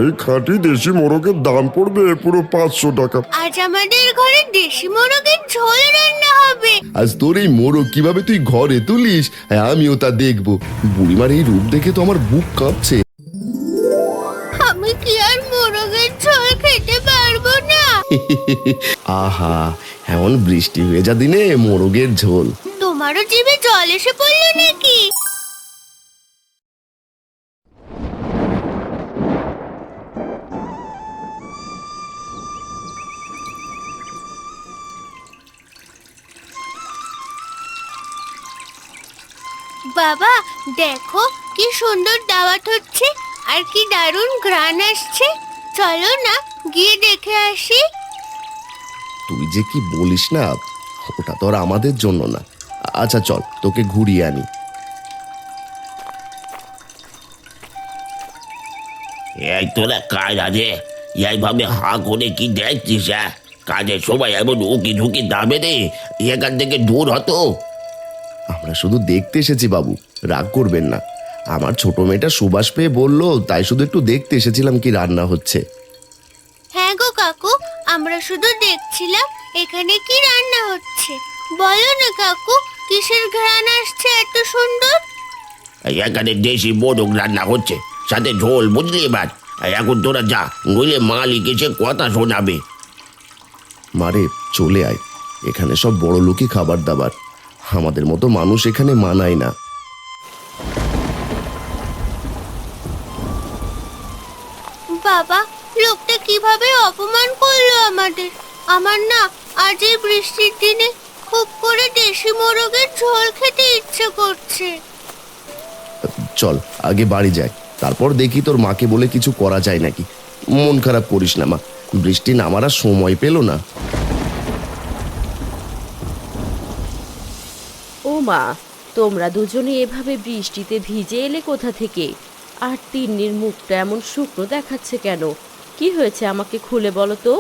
এই খাঁটি দেশি মোরগের দাম পড়বে পুরো 500 টাকা। আজ আমাদের ঘরে দেশি মোরগের ঝোল রান্না হবে। আজ তোর এই মোরগ কিভাবে তুই ঘরে তুলিস, হ্যাঁ, আমিও তা দেখবো। বুড়িমার এই রূপ দেখে তো আমার বুক কাঁপছে। আমি কি আর মোরগের ঝোল খেতে পারবো না? আহা, এমন বৃষ্টি ভেজা দিনে মোরগের ঝোল। তোমারও জিভে জল এসে পড়লো নাকি? বাবা দেখো কি সুন্দর দাওয়াত হচ্ছে, আর কি দারুণ ঘ্রাণ আসছে। চলো না গিয়ে দেখে আসি। তুই যে কি বলিস না, ওটা তো আর আমাদের জন্য না। আচ্ছা চল, তোকে ঘুরিয়ে আনি। এই তোরা কাজ আছে এইভাবে হা করে কি দেখছিস? হ্যাঁ, কাজের সময় এমন উকি ঝুঁকি দামে রে, এখান থেকে দূর হতো। আমরা শুধু দেখতে এসেছি বাবু, রাগ করবেন না। আমার ছোট মেয়েটা সুবাস পেয়ে বললো, তাই শুধু একটু দেখতে এসেছিলাম কি রান্না হচ্ছে। হ্যাঁ গো কাকু, আমরা শুধু দেখছিলাম এখানে কি রান্না হচ্ছে। বলো না কাকু, কিসের ঘ্রাণ আসছে এত সুন্দর? এখানে দেশি মোরগ রান্না হচ্ছে, সাথে ঝোল, বুঝলি? এবার এখন তোরা যা, নইলে মালিক এসে কথা শোনাবে। মারে চলে আয়, এখানে সব বড় লোকই খাবার দাবার, আমাদের মতো মানুষ এখানে মানায় না। বাবা, লোকটা কিভাবে অপমান করলো আমাদের। আমার না আজ এই বৃষ্টির দিনে খুব করে দেশি মোরগের ঝোল খেতে ইচ্ছে করছে। চল আগে বাড়ি যাই, তারপর দেখি তোর মাকে বলে কিছু করা যায় নাকি। মন খারাপ করিস না মা, বৃষ্টি নামার আর সময় পেল না। ও মা, তোমরা দুজনে এভাবে বৃষ্টিতে ভিজে এলে কোথা থেকে? আর তিন্নির মুখটা এমন শুকনো দেখাচ্ছে কেন? কি হয়েছে আমাকে খুলে বলো তো।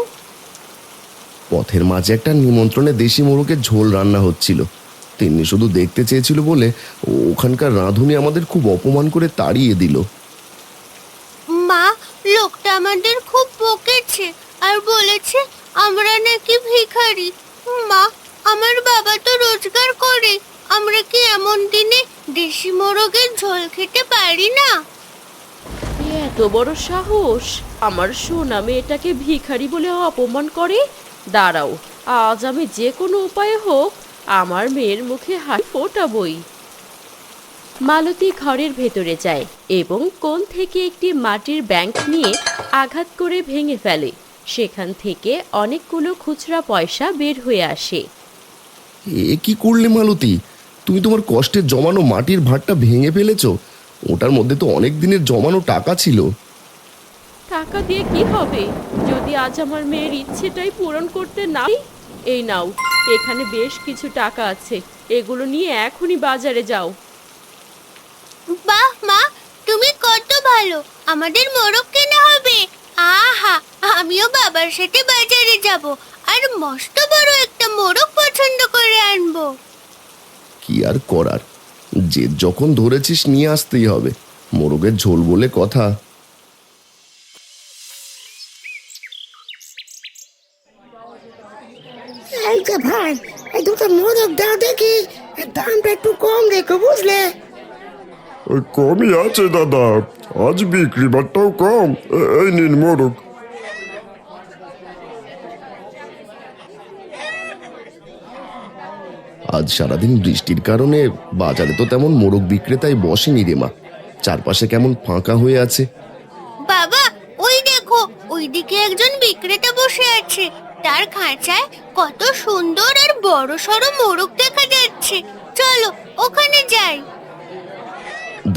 পথের মাঝে একটা নিমন্ত্রণে দেশি মোরগের ঝোল রান্না হচ্ছিল, তিন্নি শুধু দেখতে চেয়েছিল বলে ওখানকার রাঁধুনি আমাদের খুব অপমান করে তাড়িয়ে দিল। মা, লোকটা আমাদের খুব বকেছে আর বলেছে আমরা নাকি ভিখারি। মা, আমার বাবা তো রোজগার করে, আমরা কি এমন দিনে দেশি মোরগের ঝোল খেতে পারি না? এত বড় সাহস, আমার সোনা মেয়েটাকে ভিখারি বলে অপমান করে। দাঁড়াও, আজ আমি যে কোনো উপায়ে হোক আমার মেয়ের মুখে হাত ফোটাবই। মালতী ঘরের ভেতরে যায় এবং কোণ থেকে একটি মাটির ব্যাংক নিয়ে আঘাত করে ভেঙে ফেলে। সেখান থেকে অনেকগুলো খুচরা পয়সা বের হয়ে আসে। এ কি করলে মালতী, তুমি তোমার কষ্টের জমানো মাটির ভাঁড়টা ভেঙে ফেলেছো? ওটার মধ্যে তো অনেক দিনের জমানো টাকা ছিল। টাকা দিয়ে কি হবে যদি আজ আমার মেয়ের ইচ্ছেটাই পূরণ করতে না? এই নাও, এখানে বেশ কিছু টাকা আছে, এগুলো নিয়ে এখনই বাজারে যাও। বাহ মা, তুমি কত ভালো, আমাদের মোরগ কেনা হবে। আহা, আমিও বাবার সাথে বাজারে যাব আর মস্ত বড় একটা মোরগ পছন্দ করে আনবো। কি আর করার, যে যখন ধরেছিস নিয়ে আসতেই হবে, মোরগের ঝোল বলে কথা। এই যে ভাই, এই দুটো মোরগ দাও দেখি, এর দামটা একটু কম রেখো বুঝলে। ওই কমই আছে দাদা, আজ বিক্রি বাট্টাও কম। এই নিন মোরগ। আজ সারাদিন বৃষ্টির কারণে বাজারে তো তেমন মোরগ বিক্রেতাই বসেনি রে মা, চারপাশে কেমন ফাঁকা হয়ে আছে। বাবা, ওই দেখো, ওইদিকে একজন বিক্রেতা বসে আছে। তার খাঁচায় কত সুন্দর আর বড় সড়ো মোরগ দেখা যাচ্ছে। চলো ওখানে যাই।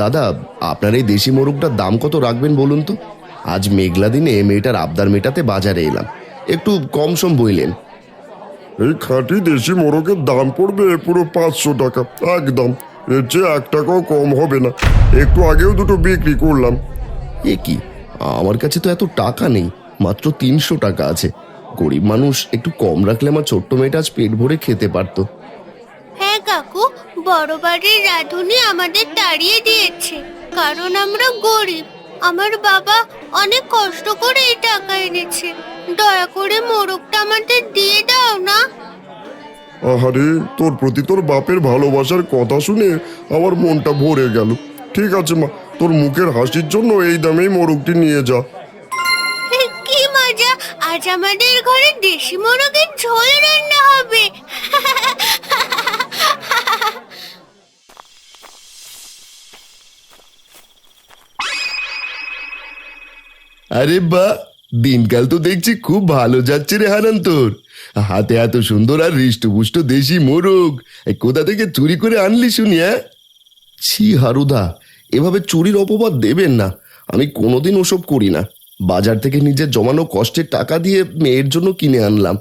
দাদা, আপনার এই দেশি মোরগটার দাম কত রাখবেন বলুন তো? আজ মেঘলা দিনে মেয়েটার আবদার মেটাতে বাজারে এলাম, একটু কম সম বইলেন। এই খাঁটি দেশি মোরগের দাম পড়বে পুরো 500 টাকা একদম। এর চেয়ে 1 টাকাও কম হবে না। একটু আগেও দুটো বিক্রি করলাম। এ কি, আমার কাছে তো এত টাকা নেই, মাত্র 300 টাকা আছে। গরিব মানুষ, একটু কম রাখলে আমার ছোট্ট মেয়েটা আজ পেট ভরে খেতে পারতো। হ্যাঁ কাকু, বড় বাড়ির রাঁধুনি আমাদের তাড়িয়ে দিয়েছে কারণ আমরা গরিব। আমার বাবা অনেক কষ্ট করে এই টাকা এনেছে, দয়া করে মোরগটা আমাদের দিয়ে দাও না। আহারে, তোর প্রতি তোর বাপের ভালোবাসার কথা শুনে আমার মনটা ভরে গেল। ঠিক আছে মা, তোর মুখের হাসির জন্য এই দামেই মোরগটি নিয়ে যা। কি মজা, আজ আমাদের ঘরে দেশি মোরগের ঝোল রান্না হবে। আরে বাহ, দিনকাল তো দেখছি খুব ভালো যাচ্ছে রে হারান তোর। হাতে এত সুন্দর আর হৃষ্টপুষ্ট দেশি মোরগ, কোথা থেকে চুরি করে আনলি শুনি? ছি হারুদা, এভাবে চুরির অপবাদ দেবেন না। আমি কোনোদিন ওসব করি না। বাজার থেকে নিজের জমানো কষ্টের টাকা দিয়ে মেয়ের জন্য কিনে আনলাম।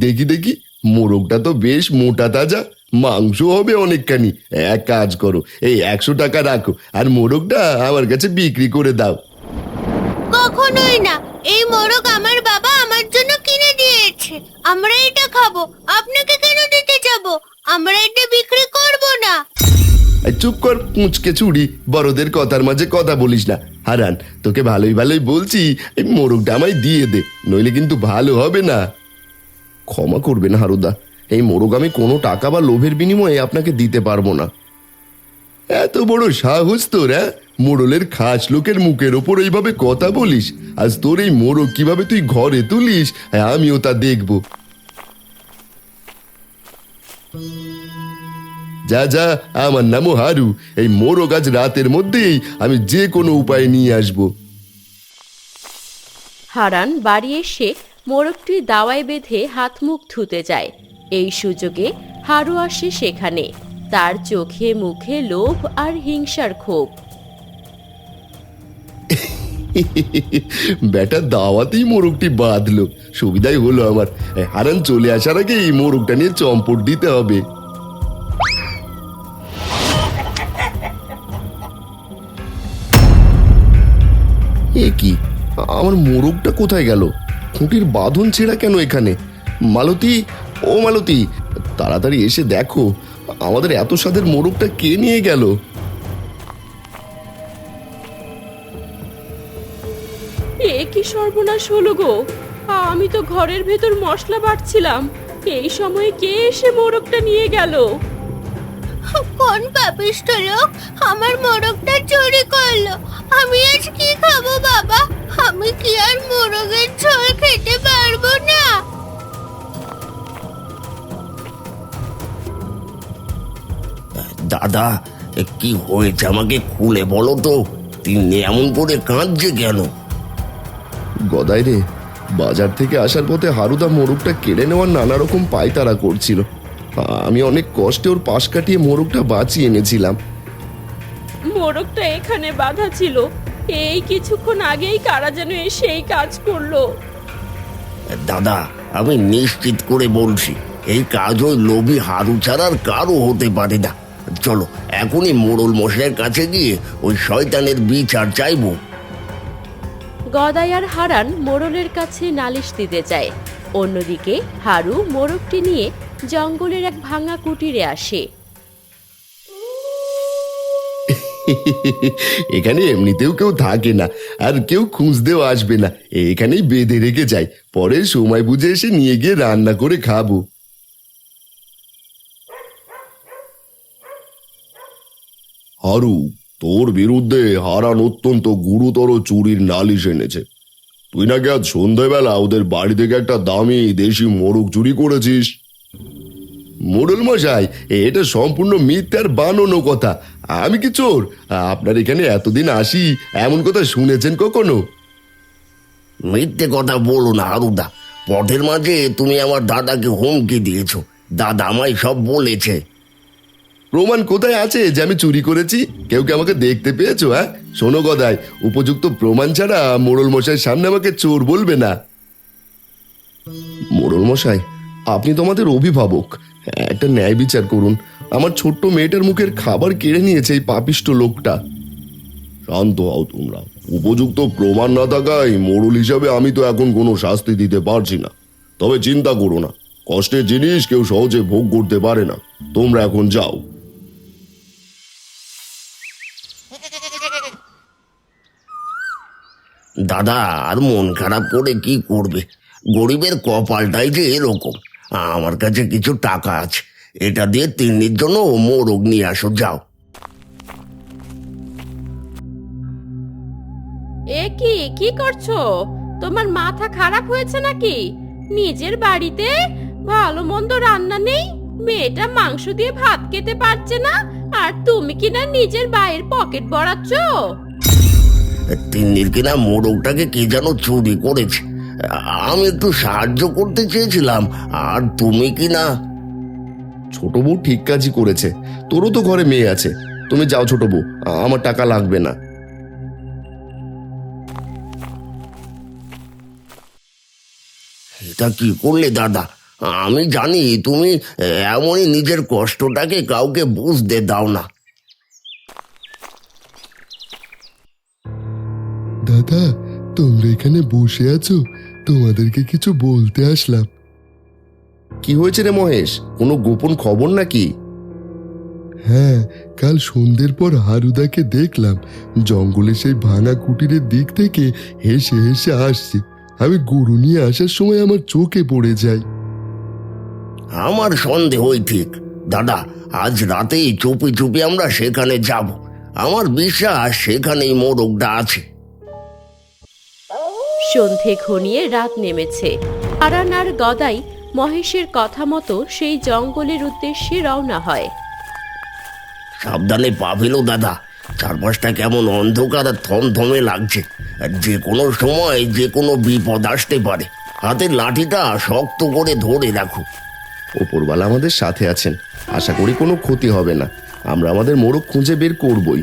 দেখি দেখি, মোরগটা তো বেশ মোটা তাজা, মাংস হবে অনেকখানি। এক কাজ করো, এই 100 টাকা রাখো আর মোরগটা আমার কাছে বিক্রি করে দাও। কখনোই না, এই মোরগ আমার বাবা আমার জন্য কিনে দিয়েছে, আমরা এটা খাবো। আপনাকে কেন দিতে যাব? আমরা এটা বিক্রি করব না। এই চুপ কর পুঁচকে চুড়ি, বড়দের কথার মাঝে কথা বলিস না। হারান, তোকে ভালোই ভালোই বলছি, এই মোরগটা আমায় দিয়ে দে, নইলে কিন্তু ভালো হবে না। ক্ষমা করবেন হারুদা, এই মোরগ আমি কোনো টাকা বা লোভের বিনিময়ে আপনাকে দিতে পারবো না। এত বড় সাহস তোর? মোড়লের খাস লোকের মুখের ওপর এইভাবে কথা বলিস? আজ তোর এই মোরগ কিভাবে তুই ঘরে তুলিস আমিও তা দেখব। যা যা, আমার নামও হারু। এই মোরগ আজ রাতের মধ্যেই আমি যে কোনো উপায়ে নিয়ে আসব। হারান বাড়ি এসে মোরগটি দাওয়ায় বেঁধে হাত মুখ ধুতে যায়। এই সুযোগে হারু আসে সেখানে। তার চোখে মুখে লোভ আর হিংসার ক্ষোভ। বেটা দাওয়াতেই মোরগটি বাঁধলো, সুবিধাই হলো আমার। হারান চলে আসার আগে এই মোরগটা নিয়ে চম্পট দিতে হবে। এ কি, আমার মোরগটা কোথায় গেল? খুঁটির বাঁধন ছেঁড়া কেন এখানে? মালতী, ও মালতী, তাড়াতাড়ি এসে দেখো আমাদের এত স্বাদের মোরগটা কে নিয়ে গেল। এ কি সর্বনাশ হলো গো! আমি তো ঘরের ভেতর মশলা বাটছিলাম, এই সময়ে কে এসে মোরগটা নিয়ে গেল? কোন পাপিষ্ঠ লোক আমার মোরগটা চুরি করলো? আমি আজ কি খাবো বাবা? আমি কি আর মোরগের ঝোল খেতে পারবো না? দাদা, কি হয়েছে আমাকে খুলে বলো তো। তিনি এমন করে কাঁদছে কেন? গদাই রে, বাজার থেকে আসার পথে হারুদা মোরগটা কেড়ে নেওয়ার নানা রকম পায়তারা করছিল। আমি অনেক কষ্টে ওর পাশ কাটিয়ে মোরগটা বাঁচিয়ে এনেছিলাম। মোরগটা এখানে বাঁধা ছিল, এই কিছুক্ষণ আগেই কারা যেন এসে এই কাজ করলো। দাদা, আমি নিশ্চিত করে বলছি, এই কাজ ওই লোভী হারু ছাড়ার কারো হতে পারে না। চলো এখনই মোড়ল মশাইয়ের কাছে গিয়ে ওই শয়তানের বিচার চাইবো। গদাই আর হারান মোড়লের কাছে নালিশ দিতে যায়। অন্যদিকে হারু মোরগটি নিয়ে জঙ্গলের এক ভাঙা কুটিরে আসে। এখানে এমনিতেও কেউ থাকে না, আর কেউ খুঁজতেও আসবে না। এখানেই বেঁধে রেখে যায়, পরে সময় বুঝে এসে নিয়ে গিয়ে রান্না করে খাবো। হারু, তোর বিরুদ্ধে হারান অত্যন্ত গুরুতর চুরির নালিশ এনেছে। তুই নাকি আজ সন্ধ্যাবেলা ওদের বাড়ি থেকে একটা দামি দেশি মোরগ চুরি করেছিস। মোড়ল মশাই, এটা সম্পূর্ণ মিথ্যার বানানো কথা। আমি কি চোর? আপনার এখানে এতদিন আসি, এমন কথা শুনেছেন কখনো? মিথ্যে কথা বলো না হারুদা। পথের মাঝে তুমি আমার দাদাকে হুমকি দিয়েছো, দাদা আমায় সব বলেছে। প্রমাণ কোথায় আছে যে আমি চুরি করেছি? কেউ কি আমাকে দেখতে পেয়েছো? শোনো গদাই, উপযুক্ত প্রমাণ ছাড়া মোড়ল মশাইয়ের সামনে আমাকে চোর বলবে না। মোড়ল মশাই, আপনি তো আমাদের অভিভাবক, একটা ন্যায় বিচার করুন। আমার ছোট্ট মেয়েটার মুখের খাবার কেড়ে নিয়েছে এই পাপিষ্ট লোকটা। শান্ত হও তোমরা। উপযুক্ত প্রমাণ না থাকায় মোড়ল হিসাবে আমি তো এখন কোনো শাস্তি দিতে পারছি না। তবে চিন্তা করো না, কষ্টের জিনিস কেউ সহজে ভোগ করতে পারে না। তোমরা এখন যাও। দাদা আর মন খারাপ করে কি করবে? গরিবের কপালটাই যে এরকম। আমার কাছে কিছু টাকা আছে, এটা দিয়ে তিন্নির জন্য মোরগ নিয়ে আসো, যাও। এ কি করছো? তোমার মাথা খারাপ হয়েছে নাকি? নিজের বাড়িতে ভালো মন্দ রান্না নেই, মেয়েটা মাংস দিয়ে ভাত খেতে পারছে না, আর তুমি কিনা নিজের ভাইয়ের পকেট ভরাচ্ছ। তিন্নির কিনা মোরগটাকে কে যেন চুরি করেছে। আমি একটু সাহায্য করতে চেয়েছিলাম, আর তুমি কিনা। ছোট বউ ঠিক কাজই করেছে, তোরও তো ঘরে মেয়ে আছে। তুমি যাও ছোট বউ, আমার টাকা লাগবে না। এটা কি করলে দাদা? আমি জানি তুমি এমনই নিজের কষ্টটাকে কাউকে বুঝতে দাও না। দাদা, তোমরা এখানে বসে আছো, তোমাদেরকে কিছু বলতে আসলাম। কি হয়েছে রে মহেশ, কোনো গোপন খবর নাকি? হ্যাঁ, কাল সন্ধ্যের পর হারুদাকে দেখলাম জঙ্গলে সেই ভাঙা কুটিরের দিক থেকে হেসে হেসে আসছে। আমি গরু নিয়ে আসার সময় আমার চোখে পড়ে যায়। আমার সন্দেহই ঠিক দাদা। আজ রাতেই চুপি চুপি আমরা সেখানে যাব। আমার বিশ্বাস সেখানেই মোরগটা আছে। সন্ধে ঘনিয়ে রাত নেমেছে। হারান আর গদাই মহেশের কথা মতো সেই জঙ্গলের উদ্দেশ্যে রওনা হয়। সাবধানে পা ফেলো দাদা, চারপাশটা কেমন অন্ধকার আর থমথমে লাগছে। আর যে কোনো সময় যে কোনো বিপদ আসতে পারে। হাতের লাঠিটা শক্ত করে ধরে রাখো। ওপরওয়ালা আমাদের সাথে আছেন, আশা করি কোনো ক্ষতি হবে না। আমরা আমাদের মোরগ খুঁজে বের করবই।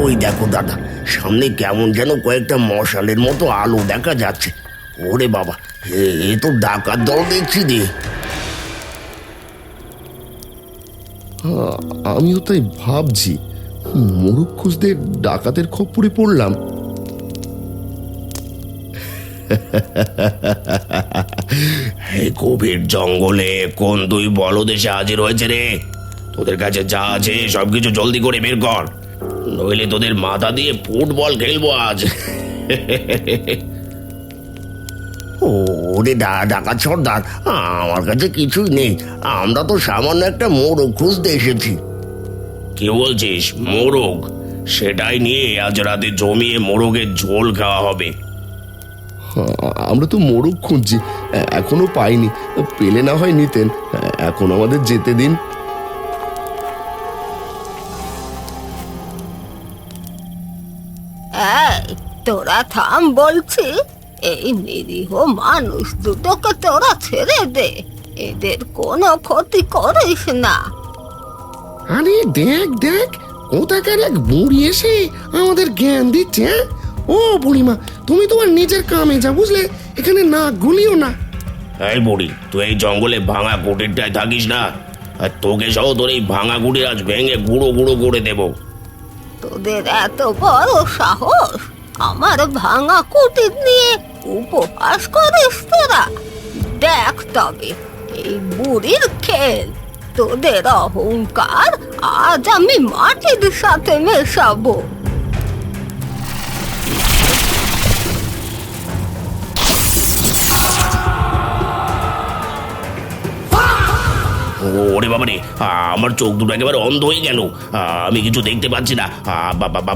ওই দেখো দাদা, সামনে কেমন যেন কয়েকটা মশালের মতো আলো দেখা যাচ্ছে। ওরে বাবা, এ তো ডাকাত দল দেখছি রে। আমিও তাই ভাবছি, মোরগ খুঁজতে ডাকাতের খপ্পরে পড়লাম। এই গভীর জঙ্গলে কোন দুই বলদেশে হাজির হয়েছে রে? তোদের কাছে যা আছে সবকিছু জলদি করে বের কর, নইলে তোদের মাথা দিয়ে ফুটবল খেলবো আজ। ওরে ডাকাত সর্দার, আমার কাছে কিছুই নেই। আমরা তো সামান্য একটা মোরগ খুঁজতে এসেছি। কি বলছিস? মোরগ? সেটাই নিয়ে আজ রাতে জমিয়ে মোরগের ঝোল খাওয়া হবে। আমরা তো মোরগ খুঁজছি, এখনো পাইনি। পেলে না হয় নিতেন, এখন আমাদের যেতে দিন। এই, তোরা থাম বলছি। এই নিরীহ মানুষ দুটোকে তোরা ছেড়ে দে, এদের কোনো ক্ষতি করিস না। আরে দেখ দেখ, কোথাকার এক বুড়ি এসে আমাদের জ্ঞান দিচ্ছে। ও বুড়িমা, তুমি তোমার নিজের কামে যা, বুঝলে? এখানে না গুলিও না। এই বুড়ি, তুই এই জঙ্গলে ভাঙা কুটিরটায় থাকিস না, আর তোকে সহ তোর এই ভাঙা কুটির আজ ভেঙে গুঁড়ো গুঁড়ো করে দেবো। তোদের এত বড় সাহস আমার ভাঙা কুটির নিয়ে উপহাস করিস তোরা? দেখ তবে এই বুড়ির খেল। তোদের অহংকার আজ আমি মাটির সাথে মেশাবো। ওরে বাবা রে, আমার চোখ দুটো একেবারে অন্ধ হয়ে গেল। আমি কিছু দেখতে পাচ্ছি না।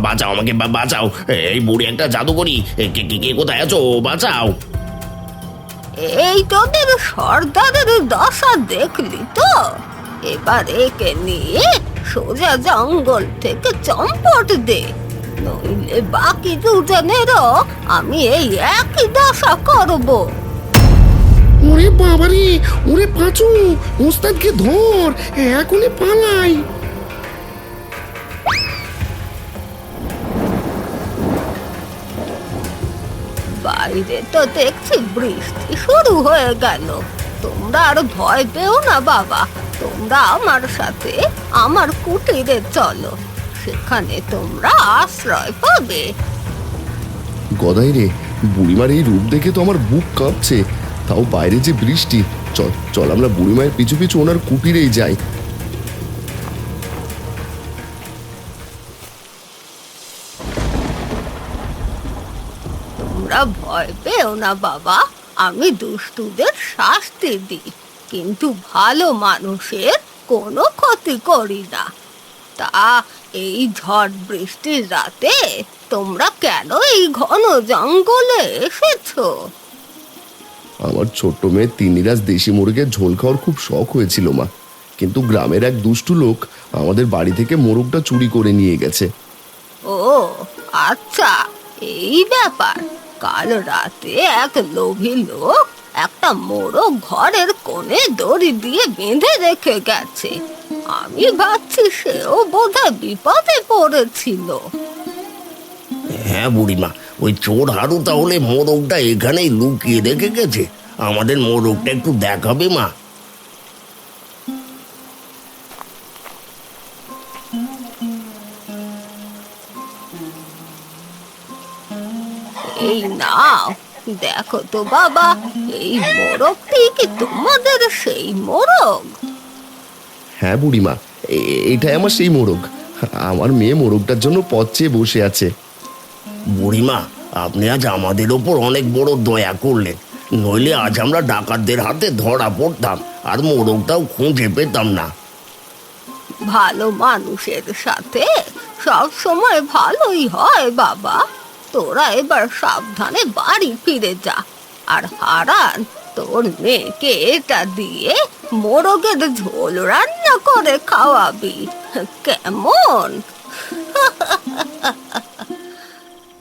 বাঁচাও আমাকে, বাঁচাও। এই বুড়ি একটা জাদুকরি, কে কোথায় আছো? বাঁচাও। এই তোদের সর্দারের দশা দেখলি তো? এবার একে নিয়ে সোজা জঙ্গল থেকে চম্পট দে, নইলে বাকি দুজনেরও আমি এই একই দশা করবো। ওরে বাবারে, ওরে পাঁচু, ওস্তাদকে ধর, এখনই পালাই। বাইরে তো দেখছি বৃষ্টি শুরু হয়ে গেল। তোমরা আর ভয় পেও না বাবা, তোমরা আমার সাথে আমার কুটিরে চলো, সেখানে তোমরা আশ্রয় পাবে। গদাই রে, বুড়িমার এই রূপ দেখে তো আমার বুক কাঁপছে। তাও বাইরে যে বৃষ্টি, চল চল আমরা বুড়িমায়ের পিছু পিছু ওনার কুটিরেই যাই। তোমরা ভয় পেও না বাবা, আমি দুষ্টুদের শাস্তি দিই, কিন্তু ভালো মানুষের কোনো ক্ষতি করি না। তা এই ঝড় বৃষ্টির রাতে তোমরা কেন এই ঘন জঙ্গলে এসেছো? আমার ছোট্ট মেয়ে তিন্নিরাজ দেশি মুরগের ঝোল খাওয়ার খুব শখ হয়েছিল মা, কিন্তু গ্রামের এক দুষ্টু লোক আমাদের বাড়ি থেকে মোরগটা চুরি করে নিয়ে গেছে। ও আচ্ছা, এই ব্যাপার। কাল রাতে এক লোভী লোক একটা মোরগ ঘরের কোণে দড়ি দিয়ে বেঁধে রেখে গেছে। আমি ভাবছি সেও বোধহয় বিপদে পড়েছিল। হ্যাঁ বুড়িমা, ওই চোর হারু তাহলে মোরগটা এখানেই লুকিয়ে রেখে গেছে। আমাদের মোরগটা একটু দেখাবে মা? এই নাও, দেখো তো বাবা, এই মোরগটি কি তোমাদের সেই মোরগ? হ্যাঁ বুড়িমা, এটাই আমার সেই মোরগ। আমার মেয়ে মোরগটার জন্য পথ চেয়ে বসে আছে। বুড়িমা, আপনি আজ আমাদের ওপর অনেক বড় দয়া করলেন, নইলে আজ আমরা ডাকাতদের হাতে ধরা পড়তাম আর মোরগটাও খুঁজে পেতাম না। ভালো মানুষের সাথে সব সময় ভালোই হয় বাবা। তোরা এবার সাবধানে বাড়ি ফিরে যা, আর হারান তোর মেয়েকে এটা দিয়ে মোরগের ঝোল রান্না করে খাওয়াবি, কেমন?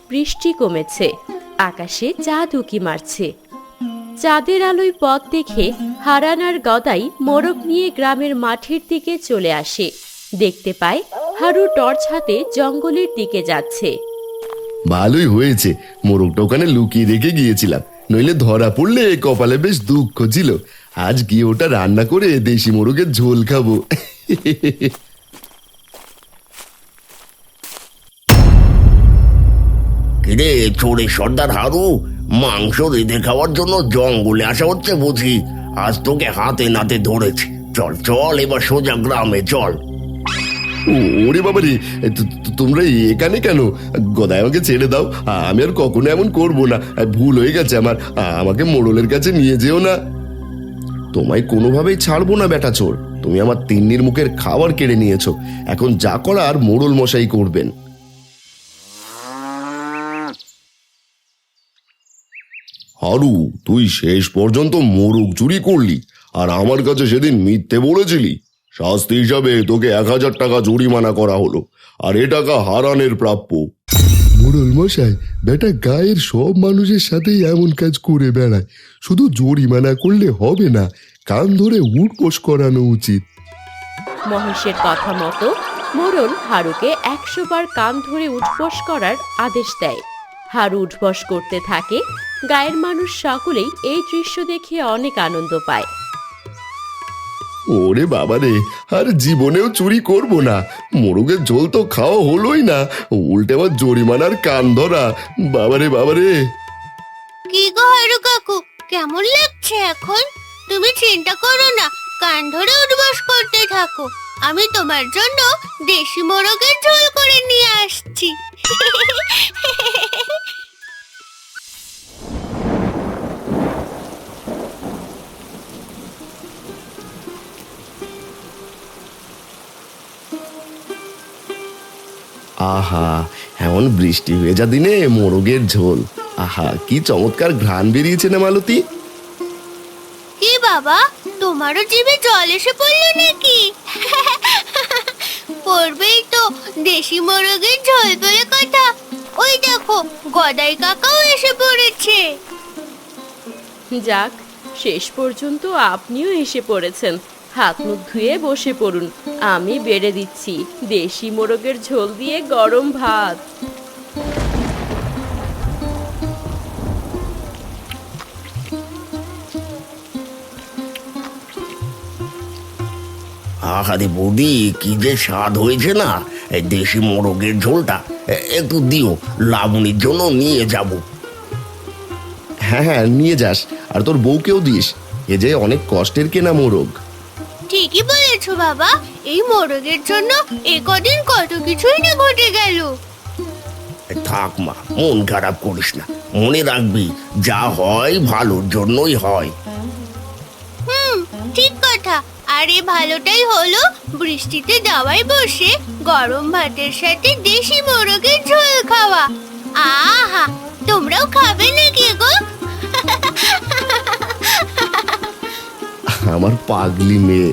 বৃষ্টি কমেছে, আকাশে চাঁদ উকি মারছে। চাঁদের আলোয় পথ দেখে হারান আর গদাই মোরগ নিয়ে গ্রামের মাঠের দিকে চলে আসে। দেখতে পায় হারু টর্চ হাতে জঙ্গলের দিকে যাচ্ছে। ভালোই হয়েছে মোরগটা ওখানে লুকিয়ে রেখে গিয়েছিলাম, নইলে ধরা পড়লে কপালে বেশ দুঃখ ছিল। আজ গিয়ে ওটা রান্না করে দেশি মোরগের ঝোল খাবো। কিরে চোরে সর্দার হারু, মাংস রেঁধে খাওয়ার জন্য জঙ্গলে আসা হচ্ছে বুঝি? আজ তোকে হাতে নাতে ধরেছি। চল চল, এবার সোজা গ্রামে চল। ওরে বাবা রে, তোমরা এখানে কেন? গদাই আমাকে ছেড়ে দাও, আমি আর কখনো এমন করবো না। ভুল হয়ে গেছে আমার, আমাকে মোড়লের কাছে নিয়ে যেও না। তোমায় কোনোভাবেই ছাড়বো না বেটা চোর। তুমি আমার তিন্নির মুখের খাবার কেড়ে নিয়েছো, এখন যা করার মোড়ল মশাই করবেন। হারু, তুই শেষ পর্যন্ত মোরগ চুরি করলি আর আমার কাছে সেদিন মিথ্যে বলেছিলি। শাস্তি হিসাবে তোকে 1000 টাকা জরিমানা করা হলো, আর এ টাকা হারানের প্রাপ্য। মোড়ল মশাই, বেটা গায়ের সব মানুষের সাথেই এমন কাজ করে বেড়ায়, শুধু জরিমানা করলে হবে না, কান ধরে উঠবোস করানো উচিত। মহেশের কথা মতো মোড়ল হারুকে 100 বার কান ধরে উঠবস করার আদেশ দেয়। হারু উঠবস করতে থাকে। গায়ের মানুষ সকলেই এই দৃশ্য দেখে অনেক আনন্দ পায়। ওরে বাবা রে, আর জীবনেও চুরি করব না। মোরগের ঝোল তো খাওয়া হলোই না, উল্টে আবার জরিমানার কান ধরা। বাবারে বাবারে। কি গো হারু কাকু, কেমন লাগছে এখন? তুমি চিন্তা করো না, কান ধরে উঠবাস করতে থাকো। আমি তোমার জন্য দেশি মোরগের ঝোল করে নিয়ে আসছি। আহা, এমন বৃষ্টি ভেজা দিনে মোরগের ঝোল, আহা কি চমৎকার ঘ্রাণ বেরিয়েছে না মালতী। কি বাবা, তোমারও জিভে জল এসে পড়লো নাকি? পড়বেই তো, দেশি মোরগের ঝোল বলে কথা। ওই দেখো, গদাই কাকাও এসে পড়েছে। যাক, শেষ পর্যন্ত আপনিও এসে পড়েছেন। হাত মুখ ধুয়ে বসে পড়ুন, আমি বেড়ে দিচ্ছি দেশি মোরগের ঝোল দিয়ে গরম ভাত। আহারে বৌদি, কি যে স্বাদ হয়েছে না এই দেশি মোরগের ঝোলটা। একটু দিও, লাবণীর জন্য নিয়ে যাব। হ্যাঁ হ্যাঁ, নিয়ে যাস, আর তোর বউকেও দিস। এ যে অনেক কষ্টের কেনা মোরগ। ঠিকই বলেছো বাবা, এই মোরগের জন্য এ কদিন কত কিছুই না ঘটে গেল। থাক মা, মন খারাপ করিস না। মনে রাখবি, যা হয় ভালোর জন্যই হয়। ঠিক কথা। আরে ভালোটাই হলো বৃষ্টিতে দাওয়ায় বসে গরম ভাতের সাথে দেশি মোরগের ঝোল খাওয়া। আহা, তোমরাও খাবে নাকি গো? আমার পাগলি মেয়ে।